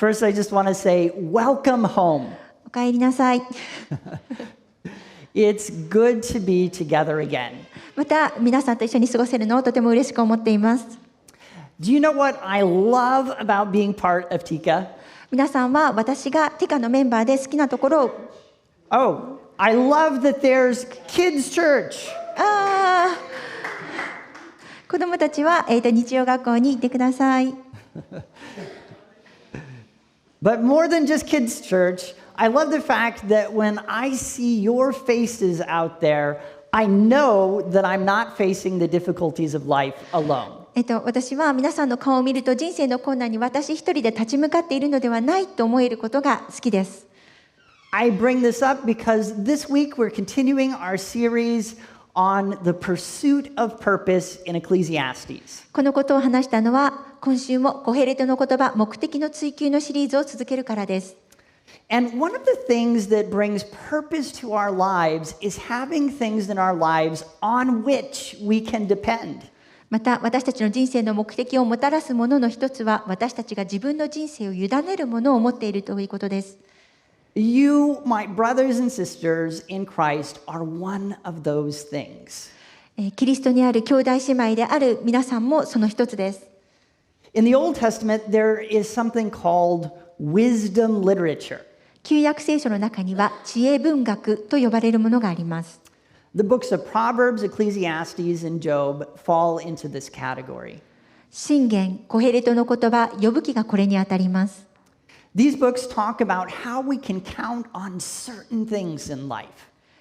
First, I just want to say, welcome home. お帰りなさい。It's good to be together again. また皆さんと一緒に過ごせるのをとても嬉しく思っています。Do you know what I love about being part of Tika? 皆さんは私がティカのメンバーで好きなところを Oh, I love that there's kids' church. 子どもたちは、日曜学校に行ってください。But more than just kids' church, I love the fact that when I see your faces out there, I know that I'm not facing the difficulties of life alone. 私は皆さんの顔を見ると人生の困難に私一人で立ち向かっているのではないと思えることが好きです。I bring this up because this week we're continuing our series on the pursuit of purpose in Ecclesiastes. このことを話したのは今週もコヘレトの言葉目的の追求のシリーズを続けるからです。And one of the things that brings purpose to our lives is having things in our lives on which we can depend. また私たちの人生の目的をもたらすものの一つは私たちが自分の人生を委ねるものを持っているということです。You, my brothers and sisters in Christ, are one of those things. キリストにある兄弟姉妹である皆さんもその一つです。In the Old Testament, there is something called wisdom literature. 旧約聖書の中には知恵文学と呼ばれるものがあります。The books of Proverbs, Ecclesiastes, and Job fall into this category. 箴言、コヘレトの言葉、呼ぶ記がこれにあたります。These books talk about how we can count on certain things in life.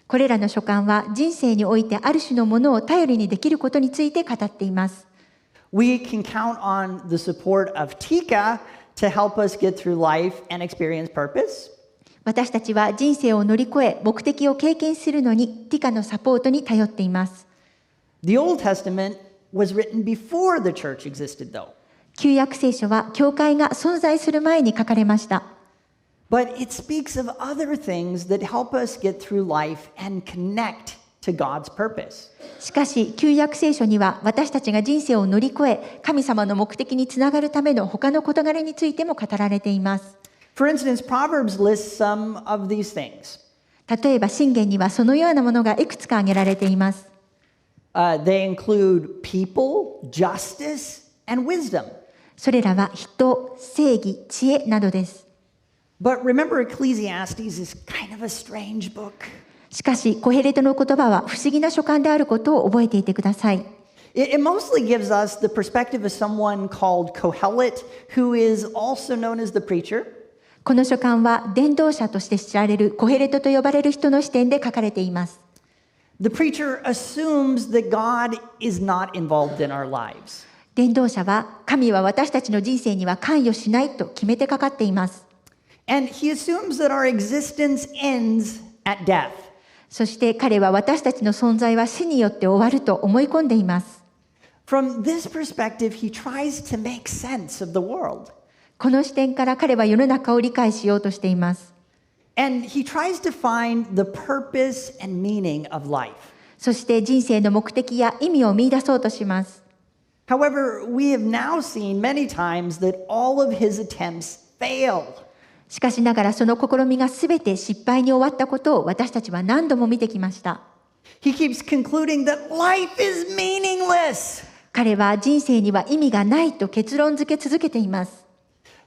これらの書簡は人生においてある種のものを頼りにできることについて語っています。We can count on the support of Tika to help us get through life and experience purpose. 私たちは人生を乗り越え目的を経験するのにティカのサポートに頼っています。The Old Testament was written before the church existed, though. 旧約聖書は教会が存在する前に書かれました。But it speaks of other things that help us get through life and connect to God's purpose. しかし旧約聖書には私たちが人生を乗り越え神様の目的につながるための他の事柄についても語られています。For instance, Proverbs lists some of these things. 例えば箴言にはそのようなものがいくつか挙げられています。They include people, justice, and wisdom. それらは人、正義、知恵などです。But remember, Ecclesiastes is kind of a strange book. しかしコヘレトの言葉は不思議な書簡であることを覚えていてください。It mostly gives us the perspective of someone called Kohelet, who is also known as the preacher. この書簡は伝道者として知られるコヘレトと呼ばれる人の視点で書かれています。The preacher assumes that God is not involved in our lives. 伝道者は神は私たちの人生には関与しないと決めてかかっています。And he assumes that our existence ends at death. そして彼は私たちの存在は死によって終わると思い込んでいます。From this perspective, he tries to make sense of the world. この視点から彼は世の中を理解しようとしています。And he tries to find the purpose and meaning of life. そして人生の目的や意味を見出そうとします。However, we have now seen many times that all of his attempts fail. しかしながらその試みがすべて失敗に終わったことを私たちは何度も見てきました。He keeps concluding that life is meaningless. 彼は人生には意味がないと結論付け続けています。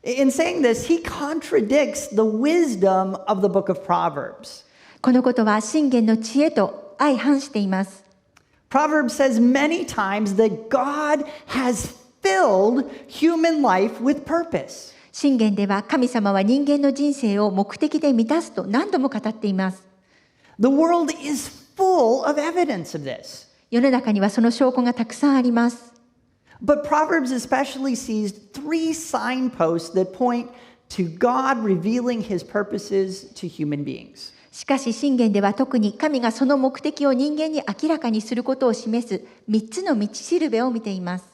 In saying this, he contradicts the wisdom of the book of Proverbs. このことは箴言の知恵と相反しています。Proverbs says many times that God has filled human life with purpose. 箴言では神様は人間の人生を目的で満たすと何度も語っています。The world is full of evidence of this. 世の中にはその証拠がたくさんあります。But Proverbs especially sees 3 signposts that point to God revealing his purposes to human beings. しかし箴言では特に神がその目的を人間に明らかにすることを示す3つの道しるべを見ています。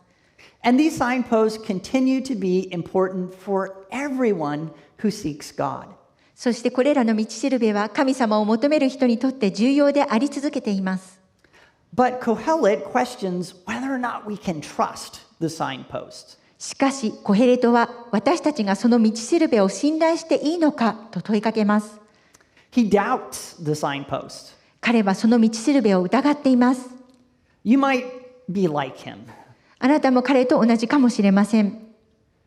And these signposts continue to be important for everyone who seeks God. そしてこれらの道しるべは神様を求める人にとって重要であり続けています。But Kohelet questions whether or not we can trust the signposts. しかし、コヘレトは私たちがその道しるべを信頼していいのかと問いかけます。He doubts the signpost. 彼はその道しるべを疑っています。You might be like him. あなたも彼と同じかもしれません。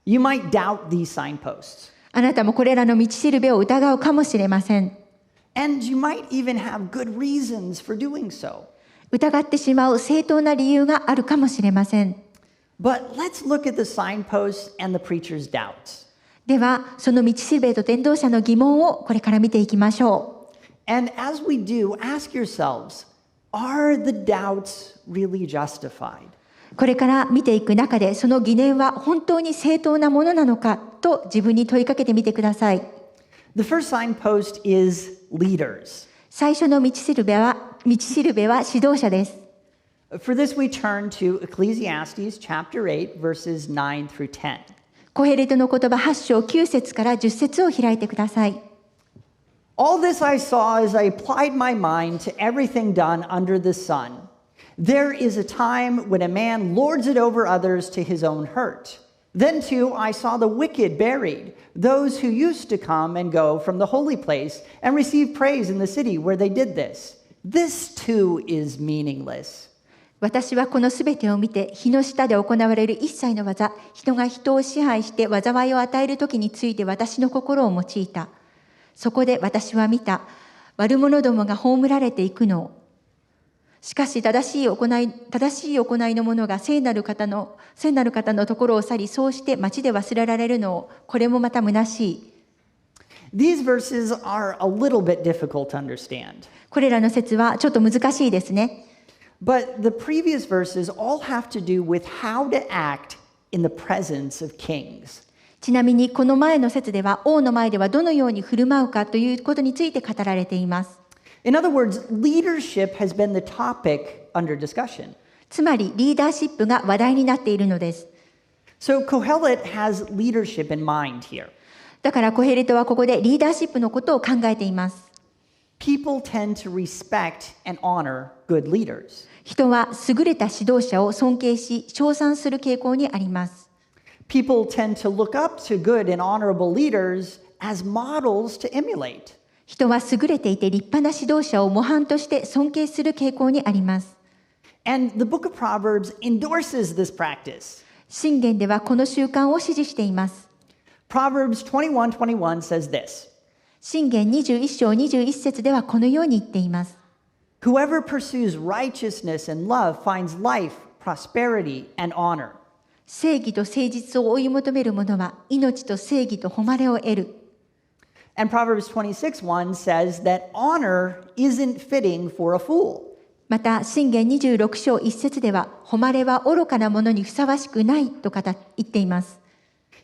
You might doubt these signposts. あなたもこれらの道しるべを疑うかもしれません。And you might even have good reasons for doing so. 疑ってしまう正当な理由があるかもしれません。But let's look at the signposts and the preacher's doubts. では、その道しるべと伝道者の疑問をこれから見ていきましょう。And as we do, ask yourselves, are the doubts really justified? これから見ていく中で、その疑念は本当に正当なものなのかと自分に問いかけてみてください。The first signpost is leaders. 最初の道しるべは指導者です。For this, we turn to Ecclesiastes chapter 8, verses 9 through 10. コヘレトの言葉8章9節から10節を開いてください。All this I saw as I applied my mind to everything done under the sun. There is a time when a man lords it over others to his own hurt. Then too I saw the wicked buried, those who used to come and go from the holy place and receive praise in the city where they did this. This too is meaningless. 私はこのすべてを見て、日の下で行われる一切の技、人が人を支配して災いを与えるときについて私の心を用いた。そこで私は見た。悪者どもが葬られていくのを。しかし正しい行いの者が聖なる方のところを去り、そうして町で忘れられるのを、これもまた虚しい。These verses are a little bit difficult to understand. これらの説はちょっと難しいですね。But the previous verses all have to do with how to act in the presence of kings. ちなみにこの前の説では、王の前ではどのように振る舞うかということについて語られています。In other words, leadership has been the topic under discussion. つまりリーダーシップが話題になっているのです。So Kohelet has leadership in mind here. だからコヘレトはここでリーダーシップのことを考えています。People tend to respect and honor good leaders. 人は優れた指導者を尊敬し、称賛する傾向にあります。People tend to look up to good and honorable leaders as models to emulate. 人は優れていて立派な指導者を模範として尊敬する傾向にあります。And the book of Proverbs endorses this practice. 箴言ではこの習慣を支持しています。Proverbs 21:21 says this. 箴言21章21節ではこのように言っています。Whoever pursues righteousness and love finds life, prosperity, and honor. 正義と誠実を追い求める者は命と正義と誉れを得る。And Proverbs 26:1 says that honor isn't fitting for a fool. また箴言26章1節では、誉れは愚かな者にふさわしくないと言っています。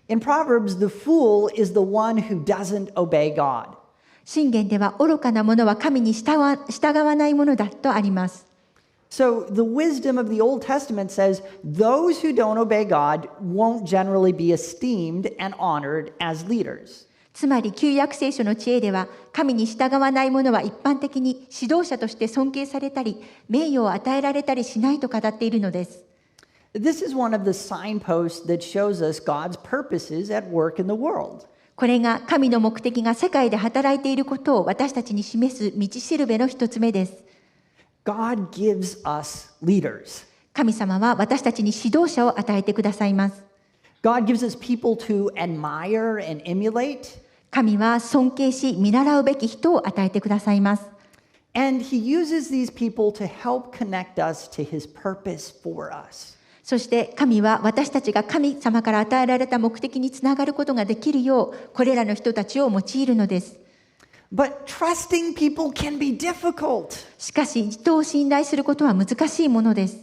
In Proverbs, the fool is the one who doesn't obey God. 箴言では愚かな者は神に従わないものだとあります。So the wisdom of the Old Testament says those who don't obey God won't generally be esteemed and honored as leaders. つまり旧約聖書の知恵では、神に従わない者は一般的に指導者として尊敬されたり、名誉を与えられたりしないと語っているのです。This is one of the signposts that shows us God's purposes at work in the world. これが神の目的が世界で働いていることを私たちに示す道しるべの一つ目です。God gives us leaders. 神様は私たちに指導者を与えてくださいます。God gives us people to admire and emulate. 神は尊敬し見習うべき人を与えてくださいます。And He uses these people to help connect us to His purpose for us. そして神は私たちが神様から与えられた目的につながることができるよう、これらの人たちを用いるのです。But trusting people can be difficult. しかし人を信頼することは難しいものです。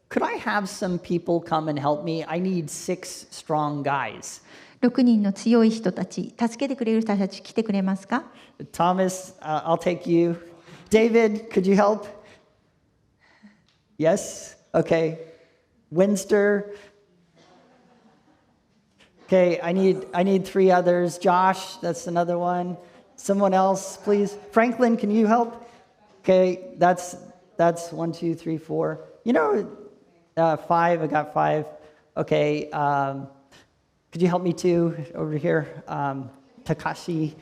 Could I have some people come and help me? I need 6 strong guys. 6人の強い人たち、助けてくれる人たち来てくれますか？ Thomas, I'll take you. David, could you help? Yes? Okay. Winster. Okay, I need 3 others. Josh, that's another one. Someone else, please. Franklin, can you help? Okay, that's 1, 2, 3, 4. You know, 5. I got 5. Okay, could you help me too over here? Takashi.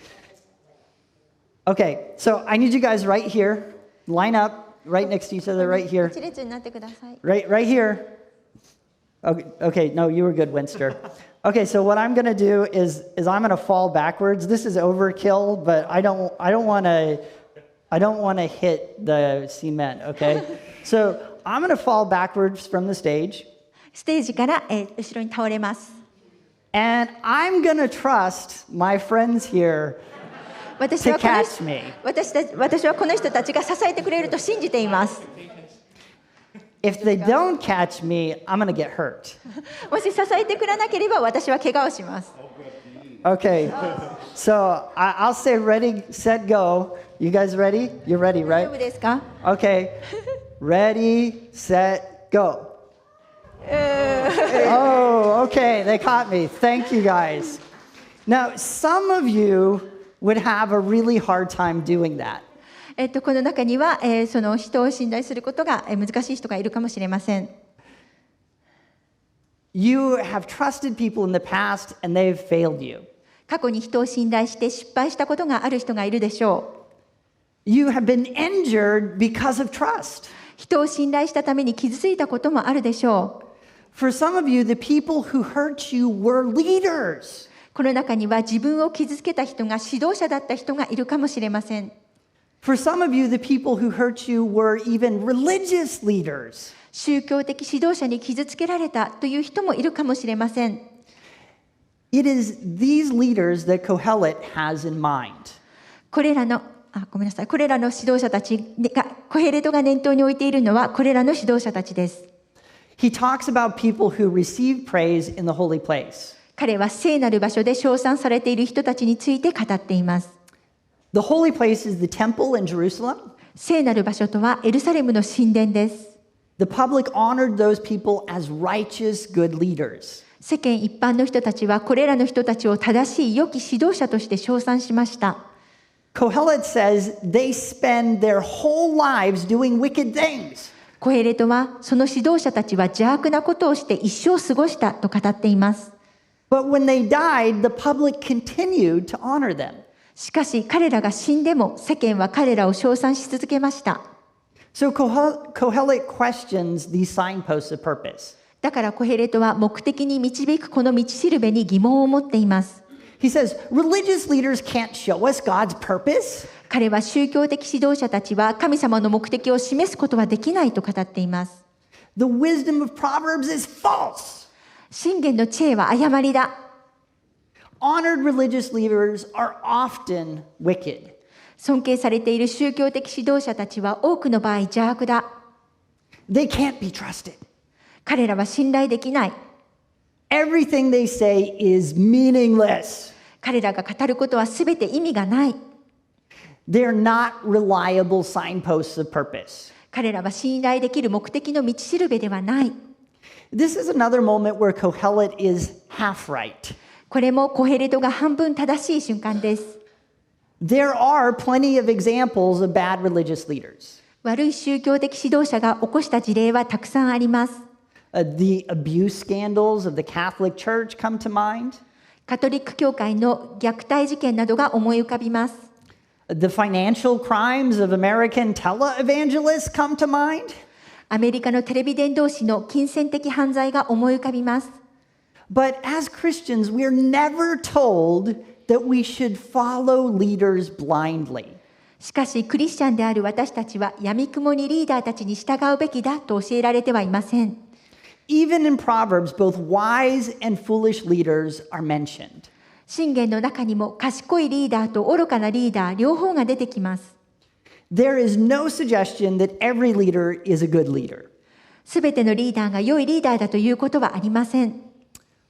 Okay, so I need you guys right here. Line up right next to each other right here. 一列になってください。Right here. Okay, no, you were good, Winster. Okay, so what I'm going to do is I'm going to fall backwards. This is overkill, but I don't want to hit the cement, okay? So I'm going to fall backwards from the stage. ステージから、後ろに倒れます。And I'm going to trust my friends here 私 to はこの catch me. 私はこの人たちが支えてくれると信じています。If they don't catch me, I'm going to get hurt. もし支えてくれなければ私は怪我をします。Okay, so I'll say ready, set, go. You guys ready? You're ready, 大丈 right? 夫ですか？ Okay, ready, set, go. Oh, okay, they caught me. Thank you guys. Now, some of you would have a really hard time doing that. この中には、その人を信頼することが難しい人がいるかもしれません。You have trusted people in the past and they've failed you. 過去に人を信頼して失敗したことがある人がいるでしょう。You have been injured because of trust. 人を信頼したために傷ついたこともあるでしょう。For some of you, the people who hurt you were leaders. この中には自分を傷つけた人が指導者だった人がいるかもしれません。For some of you, the people who hurt you were even religious leaders. 宗教的指導者に傷つけられたという人もいるかもしれません。It is these leaders that Kohelet has in mind. これらの指導者たちが、コヘレトが念頭に置いているのはこれらの指導者たちです。He talks about people who receive praise in the holy place. 彼は聖なる場所で称賛されている人たちについて語っています。The holy place is the temple in Jerusalem. 聖なる場所とはエルサレムの神殿です。The public honored those people as righteous, good leaders. 世間一般の人たちはこれらの人たちを正しい良き指導者として称賛しました。Kohelet says they spend their whole lives doing wicked things. コヘレトはその指導者たちは邪悪なことをして一生過ごしたと語っています。But when they died, the public continued to honor them. しかし彼らが死んでも世間は彼らを称賛し続けました。So Kohelet questions these signposts of purpose. だからコヘレトは目的に導くこの道しるべに疑問を持っています。He says, religious leaders can't show us God's purpose. 彼は宗教的指導者たちは神様の目的を示すことはできないと語っています。The wisdom of Proverbs is false. 箴言の知恵は誤りだ。Honored religious leaders are often wicked. 尊敬されている宗教的指導者たちは多くの場合邪悪だ。They can't be trusted. 彼らは信頼できない。Everything they say is meaningless. 彼らが語ることはすべて意味がない。They're not reliable signposts of purpose. 彼らは信頼できる目的の道しるべではない。This is another moment where Kohelet is half right. これもコヘレトが半分正しい瞬間です。There are plenty of examples of bad religious leaders. 悪い宗教的指導者が起こした事例はたくさんあります。The abuse scandals of the Catholic Church come to mind. カトリック教会の虐待事件などが思い浮かびます。The financial crimes of American televangelists come to mind. アメリカのテレビ伝道師の金銭的犯罪が思い浮かびます。But as Christians, we're never told that we should follow leaders blindly. しかしクリスチャンである私たちは闇雲にリーダーたちに従うべきだと教えられてはいません。Even in Proverbs, both wise and foolish leaders are mentioned. 箴言の中にも賢いリーダーと愚かなリーダー両方が出てきます。There is no suggestion that every leader is a good leader. すべてのリーダーが良いリーダーだということはありません。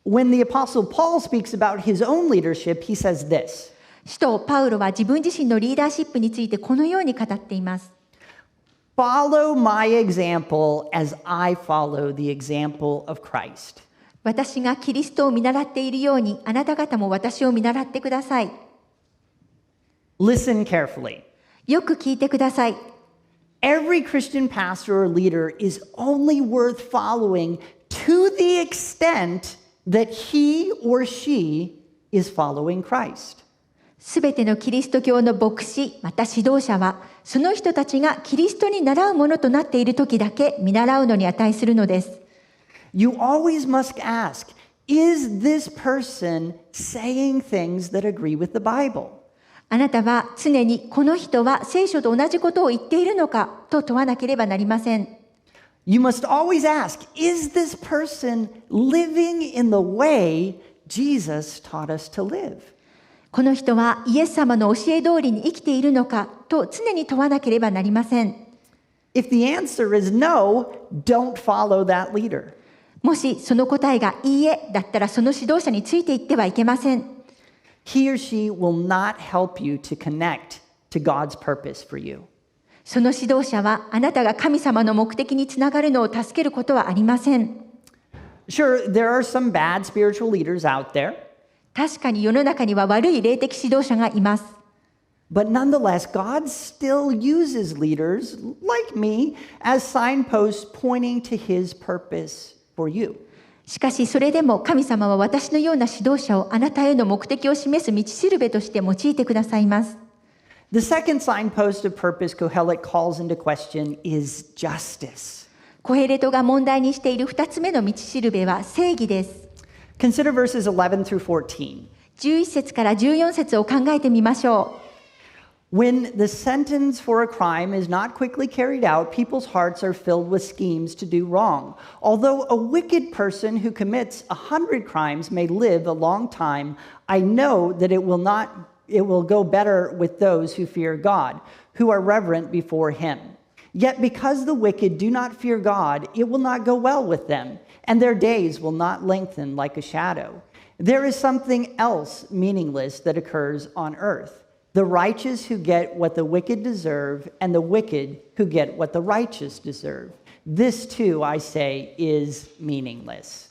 When the Apostle Paul speaks about his own leadership, he says this. 使徒パウロは自分自身のリーダーシップについてこのように語っています。Follow my example as I follow the example of Christ. 私がキリストを見習っているようにあなた方も私を見習ってください。Listen carefully. よく聞いてください。Every Christian pastor or leader is only worth following to the extent that he or she is following Christ. すべてのキリスト教の牧師、また指導者は、その人たちがキリストに倣うものとなっている時だけ見習うのに値するのです。You always must ask, is this person saying things that agree with the Bible? あなたは常にこの人は聖書と同じことを言っているのかと問わなければなりません。You must always ask, is this person living in the way Jesus taught us to live? この人はイエス様の教え通りに生きているのかと常に問わなければなりません。If the answer is no, don't follow that leader. もしその答えがいいえだったらその指導者についていってはいけません。He or she will not help you to connect to God's purpose for you. その指導者はあなたが神様の目的につながるのを助けることはありません。Sure, there are some bad spiritual leaders out there. 確かに世の中には悪い霊的指導者がいます。But nonetheless, God still uses leaders like me as signposts pointing to his purpose for you. しかしそれでも神様は私のような指導者をあなたへの目的を示す道しるべとして用いてくださいます。The second signpost of purpose Kohelet calls into question is justice. コヘレトが問題にしている2つ目の道しるべは正義です。Consider verses 11 through 14. 11節から14節を考えてみましょう。When the sentence for a crime is not quickly carried out, people's hearts are filled with schemes to do wrong. Although a wicked person who commits 100 crimes may live a long time, I know that it will go better with those who fear God, who are reverent before him. Yet because the wicked do not fear God, it will not go well with them, and their days will not lengthen like a shadow. There is something else meaningless that occurs on earth. The righteous who get what the wicked deserve, and the wicked who get what the righteous deserve. This too, I say, is meaningless.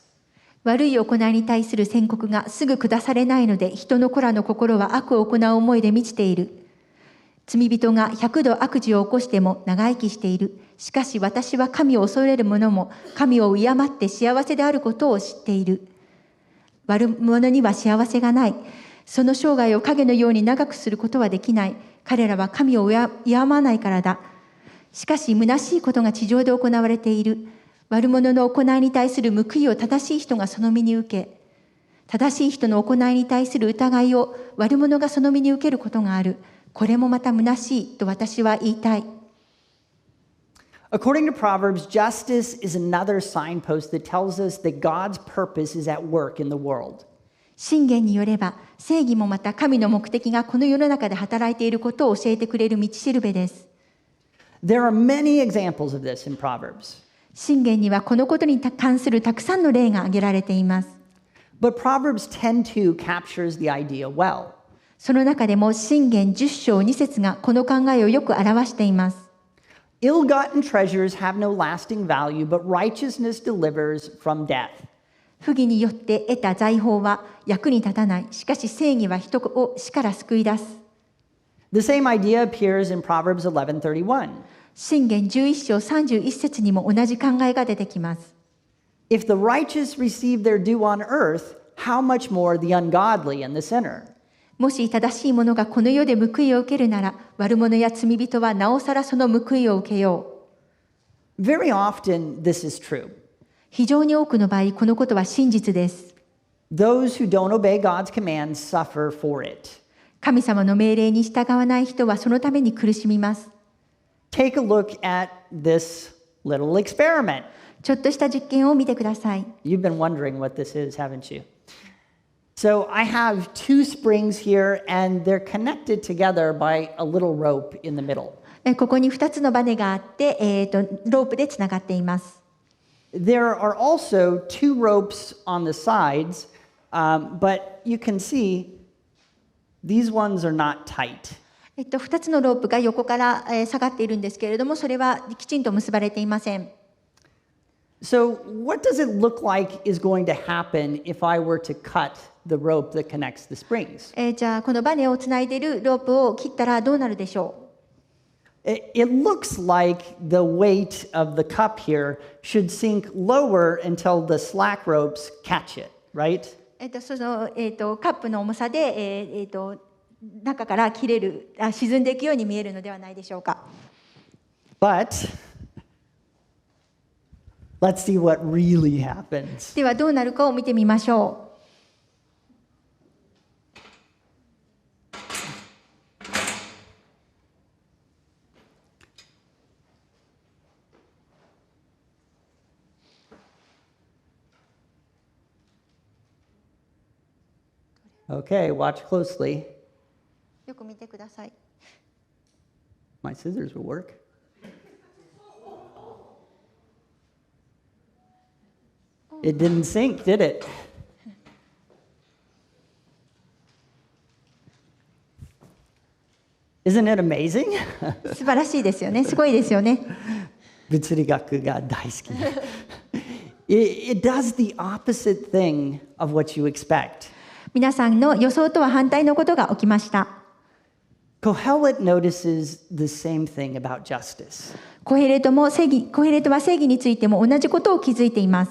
悪い行いに対する宣告がすぐ下されないので、人の子らの心は悪を行う思いで満ちている。罪人が100度悪事を起こしても長生きしている。しかし私は神を恐れる者も神を敬って幸せであることを知っている。悪者には幸せがない。その生涯を影のように長くすることはできない。彼らは神を敬わないからだ。しかし虚しいことが地上で行われている。悪者の行いに対する報いを正しい人がその身に受け、正しい人の行いに対する疑いを悪者がその身に受けることがある。これもまた虚しいと私は言いたい。According to Proverbs, justice is another signpost that tells us that God's purpose is at work in the world. 箴言によれば、正義もまた神の目的がこの世の中で働いていることを教えてくれる道しるべです。There are many examples of this in Proverbs. 箴言にはこのことに関するたくさんの例が挙げられています。But Proverbs 10:2 captures the idea well. その中でも箴言10章2節がこの考えをよく表しています。Ill-gotten treasures have no lasting value, but righteousness delivers from death. 不義によって得た財宝は役に立たない。しかし正義は人を死から救い出す。The same idea appears in Proverbs 11:31. 箴言11章31節にも同じ考えが出てきます。If the righteous receive their due on earth, how much more the ungodly and the sinner? もし正しい者がこの世で報いを受けるなら、悪者や罪人はなおさらその報いを受けよう。Very often this is true. 非常に多くの場合、このことは真実です。Those who don't obey God's commands suffer for it. 神様の命令に従わない人はそのために苦しみます。Take a look at this little experiment. ちょっとした実験を見てください。You've been wondering what this is, haven't you? So I have two springs here, and they're connected together by a little rope in the middle. ここに2つのバネがあって、ロープでつながっています。There are also two ropes on the sides, but you can see these ones are not tight. 2つのロープが横から下がっているんですけれども、それはきちんと結ばれていません。So what does it look like is going to happen if I were to cut the rope that connects the springs? じゃあこのバネをつないでいるロープを切ったらどうなるでしょ it looks like the weight of the cup here should sink lower until the slack ropes catch it, right? カップの重さで、中から沈んでいくように見えるのではないでしょうか。But let's see what really happens. ではどうなるかを見てみましょう。Okay, watch closely. よく見てください。My scissors will work. It didn't sink, did it? Isn't it amazing? 素晴らしいですよね。すごいですよね。物理学が大好き。It does the opposite thing of what you expect. 皆さんの予想とは反対のことが起きました。Kohelet notices the same thing about justice. コヘレトは正義についても同じことを気づいています。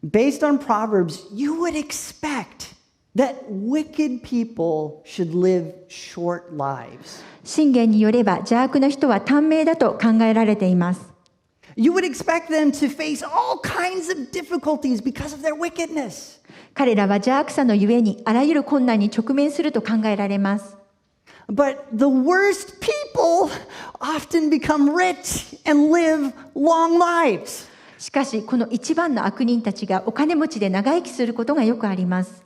Based on Proverbs, you would expect that wicked people should live short lives. 箴言によれば邪悪な人は短命だと考えられています。You would expect them to face all kinds of difficulties because of their wickedness. 彼らは邪悪さのゆえにあらゆる困難に直面すると考えられます。But the worst people often become rich and live long lives. しかし、この一番の悪人たちがお金持ちで長生きすることがよくあります。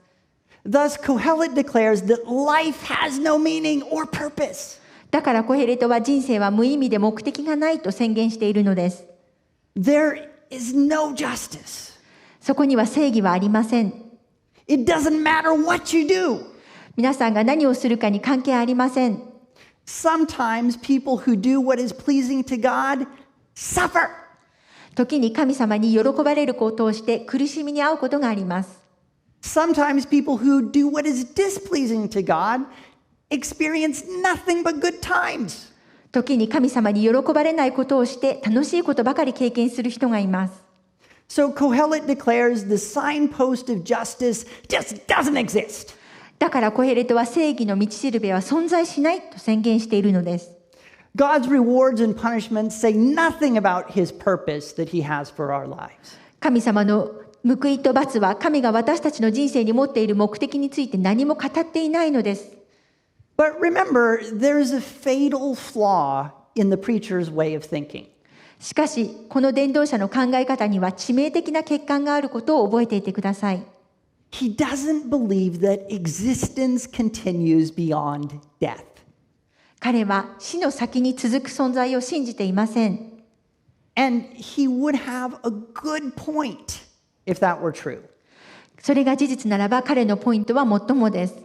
Thus, Kohelet declares that life has no meaning or purpose. だからコヘレトは人生は無意味で目的がないと宣言しているのです。There is no justice. そこには正義はありません。It doesn't matter what you do. 皆さんが何をするかに関係ありません。Sometimes people who do what is pleasing to God suffer. 時に神様に喜ばれることをして苦しみに遭うことがあります。Sometimes people who do what is displeasing to God experience nothing but good times. 時に神様に喜ばれないことをして楽しいことばかり経験する人がいます。So Kohelet declares the signpost of justice just doesn't exist. だからコヘレトは正義の道しるべは存在しないと宣言しているのです。God's rewards and punishments say nothing about his purpose that he has for our lives. 神様の報いと罰は神が私たちの人生に持っている目的について何も語っていないのです。But remember, there's a fatal flaw in the preacher's way of thinking. しかし、この伝道者の考え方には致命的な欠陥があることを覚えていてください。He doesn't believe that existence continues beyond death. 彼は死の先に続く存在を信じていません。And he would have a good point if that were true. それが事実ならば彼のポイントは最もです。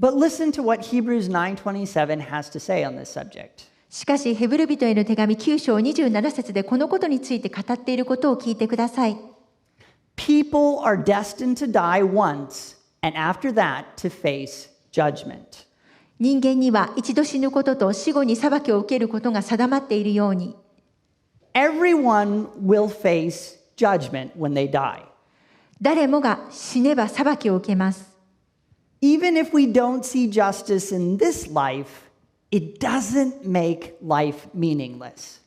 But listen to what Hebrews 9:27 has to say on this subject. しかし、ヘブル人への手紙9章27節でこのことについて語っていることを聞いてください。People are destined to die once, and after that to face judgment. 人間には一度死ぬことと死後に裁きを受けることが定まっているように、Everyone will face judgment when they die. 誰もが死ねば裁きを受けます。Even if we don't see justice in this life, it doesn't make life meaningless.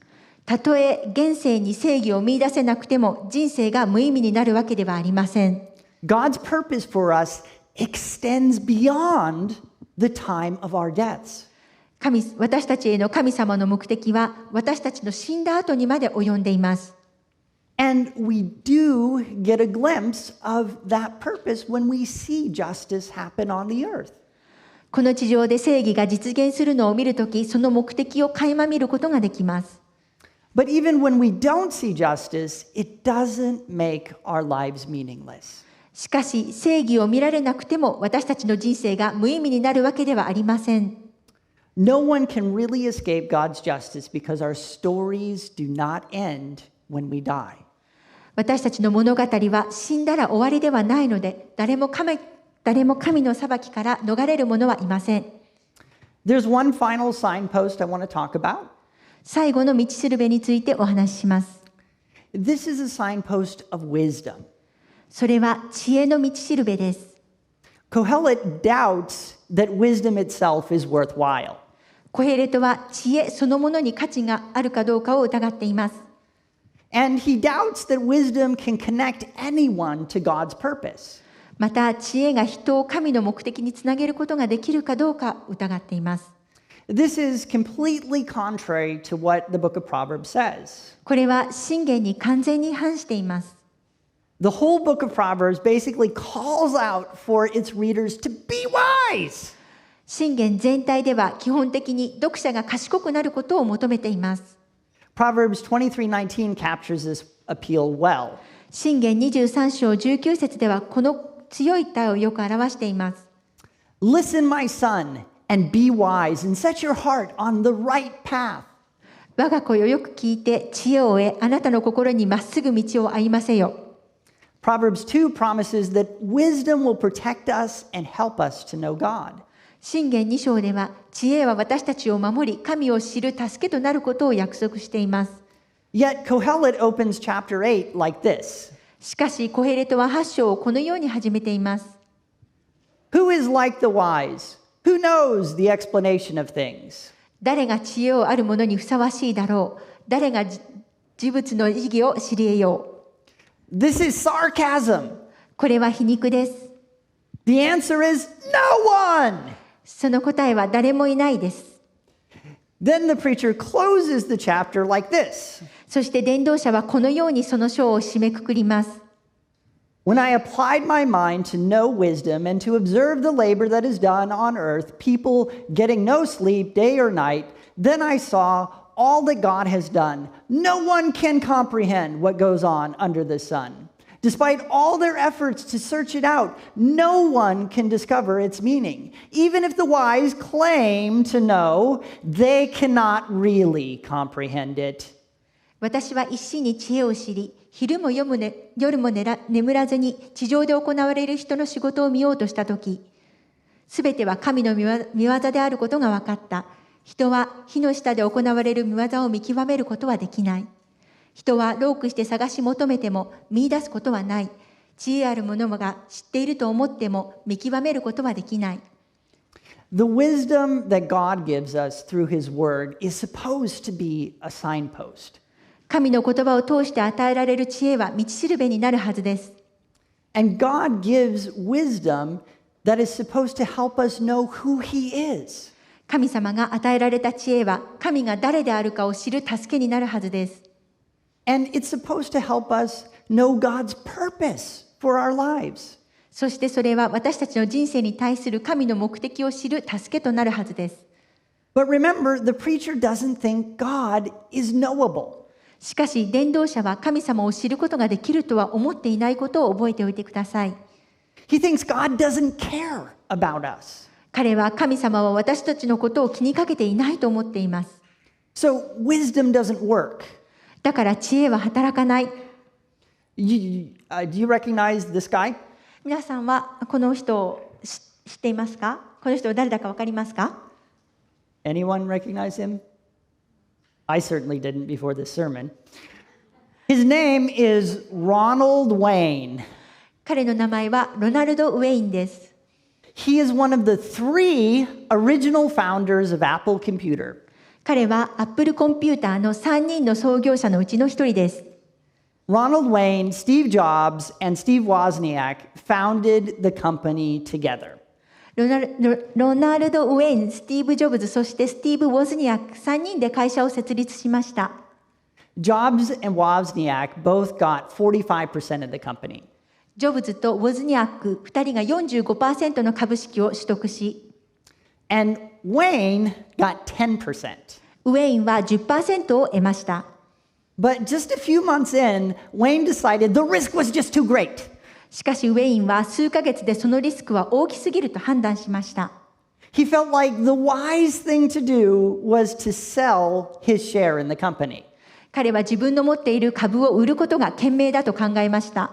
たとえ現世に正義を見出せなくても人生が無意味になるわけではありません。God's purpose for us extends beyond the time of our deaths. 私たちへの神様の目的は私たちの死んだ後にまで及んでいます。And we do get a glimpse of that purpose when we see justice happen on the earth. この地上で正義が実現するのを見るとき、その目的を垣間見ることができます。But even when we don't see justice, it doesn't make our lives meaningless. しかし、正義を見られなくても私たちの人生が無意味になるわけではありません。No one can really escape God's justice because our stories do not end when we die. 私たちの物語は死んだら終わりではないので、誰も神の裁きから逃れる者はいません。There's one final signpost I want to talk about. 最後の道しるべについてお話しします。This is a signpost of wisdom. それは知恵の道しるべです。Kohelet doubts that wisdom itself is worthwhile. コヘレトは知恵そのものに価値があるかどうかを疑っています。And he doubts that wisdom can connect anyone to God's purpose. また知恵が人を神の目的につなげることができるかどうか疑っています。This is completely contrary to what the book of Proverbs says. これは箴言に完全に反しています。The whole book of Proverbs basically calls out for its readers to be wise. 箴言全体では基本的に読者が賢くなることを求めています。Proverbs 23:19 captures this appeal well. 箴言23章19節ではこの強い体をよく表しています。Listen, my son, and be wise, and set your heart on the right path. 我が子よよく聞いて知恵を得、あなたの心にまっすぐ道を歩ませよ。Proverbs 2 promises that wisdom will protect us and help us to know God. 箴言2章では知恵は私たちを守り、神を知る助けとなることを約束しています。Yet Kohelet opens chapter 8 like this. しかしコヘレトは8章をこのように始めています。Who is like the wise? Who knows the explanation of things? 誰が知恵をある者にふさわしいだろう。誰が事物の意義を知り得よう。This is sarcasm. これは皮肉です。The answer is no one. その答えは誰もいないです。Then the preacher closes the chapter like this. そして伝道者はこのようにその章を締めくくります。When I applied my mind to know wisdom and to observe the labor that is done on earth, people getting no sleep day or night, then I saw all that God has done. No one can comprehend what goes on under the sun. Despite all their efforts to search it out, no one can discover its meaning. Even if the wise claim to know, they cannot really comprehend it. 私は一心に知恵を知り、昼も夜も眠らずに地上で行われる人の仕事を見ようとしたとき、すべては神の御業であることが分かった。人は火の下で行われる御業を見極めることはできない。人は労苦して探し求めても見出すことはない。知恵ある者が知っていると思っても見極めることはできない。The wisdom that God gives us through His Word is supposed to be a signpost. 神の言葉を通して与えられる知恵は道しるべになるはずです。And God gives wisdom that is supposed to help us know who He is. 神様が与えられた知恵は神が誰であるかを知る助けになるはずです。And it's supposed to help us know God's purpose for our lives. そしてそれは私たちの人生に対する神の目的を知る助けとなるはずです。But remember, the preacher doesn't think God is knowable. しかし伝道者は神様を知ることができるとは思っていないことを覚えておいてください。He thinks God doesn't care about us. 彼は神様は私たちのことを気にかけていないと思っています。So wisdom doesn't work. だから知恵は働かない。Do you recognize this guy? 皆さんはこの人を知っていますか？この人は誰だか分かりますか？ Anyone recognize him? I certainly didn't before this sermon. His name is Ronald Wayne. 彼の名前はロナルド・ウェインです。He is one of the 3 original founders of Apple Computer. 彼はアップルコンピューターの3人の創業者のうちの1人です。Ronald Wayne, Steve Jobs, and Steve Wozniak founded the company together. ロナルド・ウェイン、スティーブ・ジョブズ、そしてスティーブ・ウォズニアック3人で会社を設立しました。Jobs and Wozniak both got 45% of the company. ジョブズとウォズニアック2人が 45% の株式を取得し、And Wayne got 10%. ウェインは 10% を得ました。But just a few months in, Wayne decided the risk was just too great. しかしウェインは数ヶ月でそのリスクは大きすぎると判断しました。He felt like the wise thing to do was to sell his share in the company. 彼は自分の持っている株を売ることが賢明だと考えました。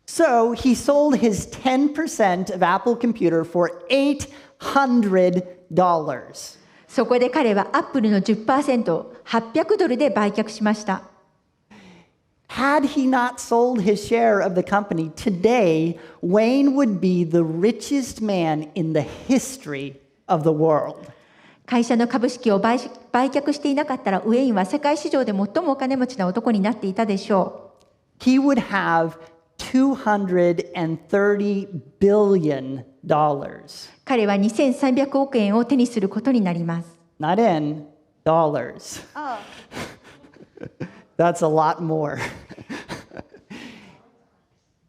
So he sold his 10% of Apple Computer for $800. そこで彼はアップルの 10% を800ドルで売却しました。Had he not sold his share of the company, today Wayne would be the richest man in the history of the world. 会社の株式を売却していなかったら、ウェインは世界市場で最もお金持ちな男になっていたでしょう。He would have $230 billion. 彼は2300億円を手にすることになります。Not in dollars. That's a lot more.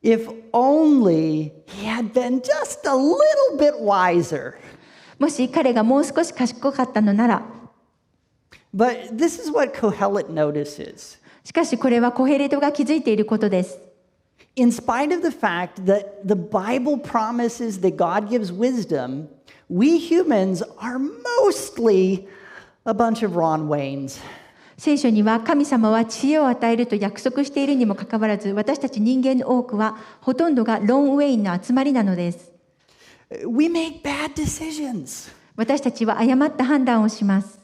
If only he had been just a little bit wiser. もし彼がもう少し賢かったのなら。But this is what Kohelet notices. しかしこれはコヘレトが気づいていることです。In spite of the fact that the Bible promises that God gives wisdom, we humans are mostly a bunch of Ron Waynes. 聖書には神様は知恵を与えると約束しているにもかかわらず、私たち人間の多くはほとんどがロン・ウェインの集まりなのです。We make bad decisions. 私たちは誤った判断をします。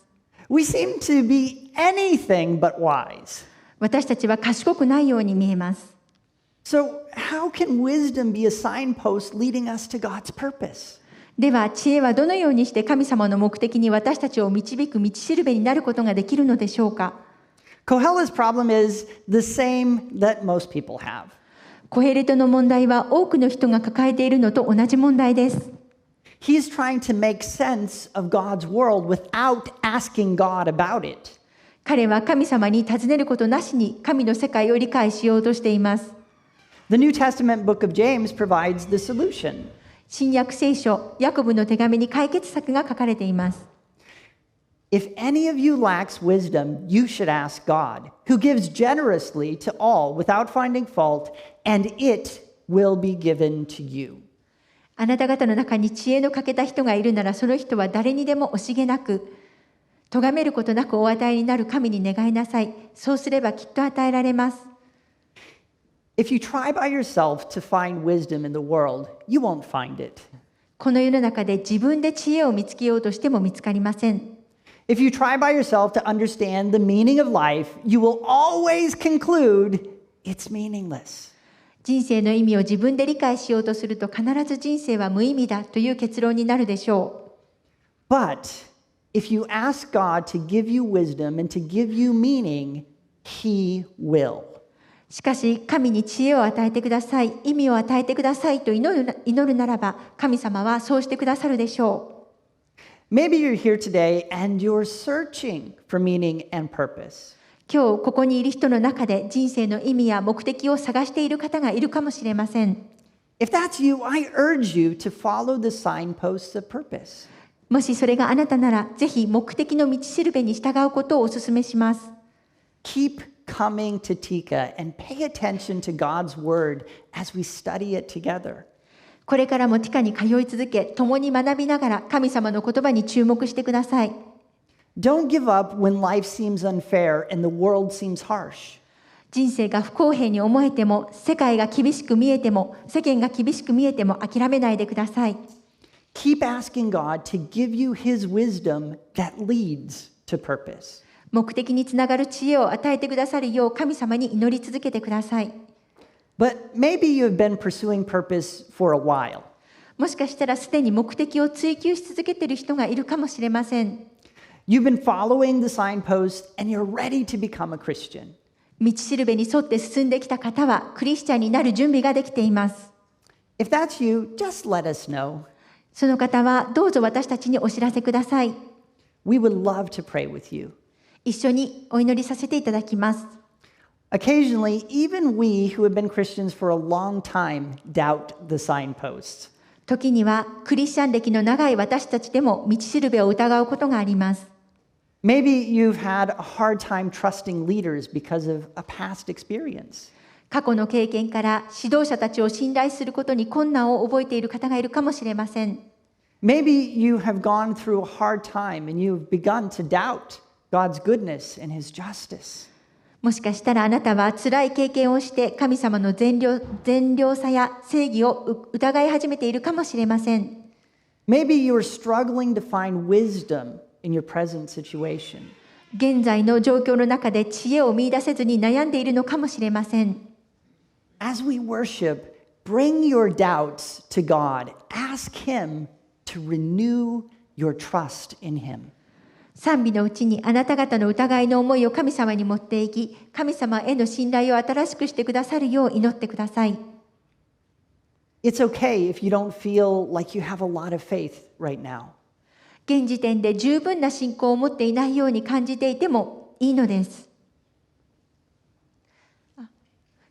We seem to be anything but wise. 私たちは賢くないように見えます。So, how can wisdom be a signpost leading us to God's purpose? では、知恵はどのようにして神様の目的に私たちを導く道しるべになることができるのでしょうか。Kohelet's problem is the same that most people have. コヘレトの問題は多くの人が抱えているのと同じ問題です。He's trying to make sense of God's world without asking God about it. 彼は神様に尋ねることなしに神の世界を理解しようとしています。The New Testament book of James provides the solution. 新約聖書、ヤコブの手紙に解決策が書かれています。If any of you lacks wisdom, you should ask God, who gives generously to all without finding fault, and it will be given to you. あなた方の中に知恵の欠けた人がいるなら、その人は誰にでも惜しげなく、咎めることなくお与えになる神に願いなさい。そうすればきっと与えられます。If you try by yourself to find wisdom in the world, you won't find it. この世の中で自分で知恵を見つけようとしても見つかりません。If you try by yourself to understand the meaning of life, you will always conclude it's meaningless. 人生の意味を自分で理解しようとすると、必ず人生は無意味だという結論になるでしょう。But if you ask God to give you wisdom and to give you meaning, He will. しかし、神に知恵を与えてください、意味を与えてくださいと祈るならば、神様はそうしてくださるでしょう。Maybe you're here today and you're searching for meaning and purpose. 今日ここにいる人の中で人生の意味や目的を探している方がいるかもしれません。If that's you, I urge you to follow the signposts of purpose. もしそれがあなたなら、ぜひ目的の道しるべに従うことをお勧めします。Keep coming to Tika and pay attention to God's word as we study it together. これからもティカに通い続け、共に学びながら神様の言葉に注目してください。Don't give up when life seems unfair and the world seems harsh. 人生が不公平に思えても、世界が厳しく見えても、世間が厳しく見えても諦めないでください。Keep asking God to give you His wisdom that leads to purpose. 目的につながる知恵を与えてくださるよう神様に祈り続けてください。But maybe you've been pursuing purpose for a while. もしかしたらすでに目的を追求し続けている人がいるかもしれません。You've been following the signposts and you're ready to become a Christian. 道しるべに沿って進んできた方はクリスチャンになる準備ができています。If that's you, just let us know. その方はどうぞ私たちにお知らせください。We would love to pray with you. 一緒にお祈りさせていただきます。Occasionally, even we who have been Christians for a long time doubt the signposts. 時にはクリスチャン歴の長い私たちでも道しるべを疑うことがあります。Maybe you've had a hard time trusting leaders because of a past experience. 過去の経験から指導者たちを信頼することに困難を覚えている方がいるかもしれません。Maybe you have gone through a hard time and you've begun to doubt God's goodness and His justice. もしかしたらあなたは辛い経験をして神様の善良さや正義を疑い始めているかもしれません。Maybe you're struggling to find wisdom in your present situation. 現在の状況の中で知恵を見出せずに悩んでいるのかもしれません。As we worship, bring your doubts to God. Ask Him to renew your trust in Him. 賛美のうちにあなた方の疑いの思いを神様に持っていき、神様への信頼を新しくしてくださるよう祈ってください。It's okay if you don't feel like you have a lot of faith right now. 現時点で十分な信仰を持っていないように感じていてもいいのです。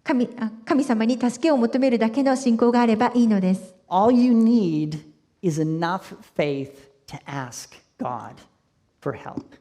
神様に助けを求めるだけの信仰があればいいのです。All you need is enough faith to ask God for help.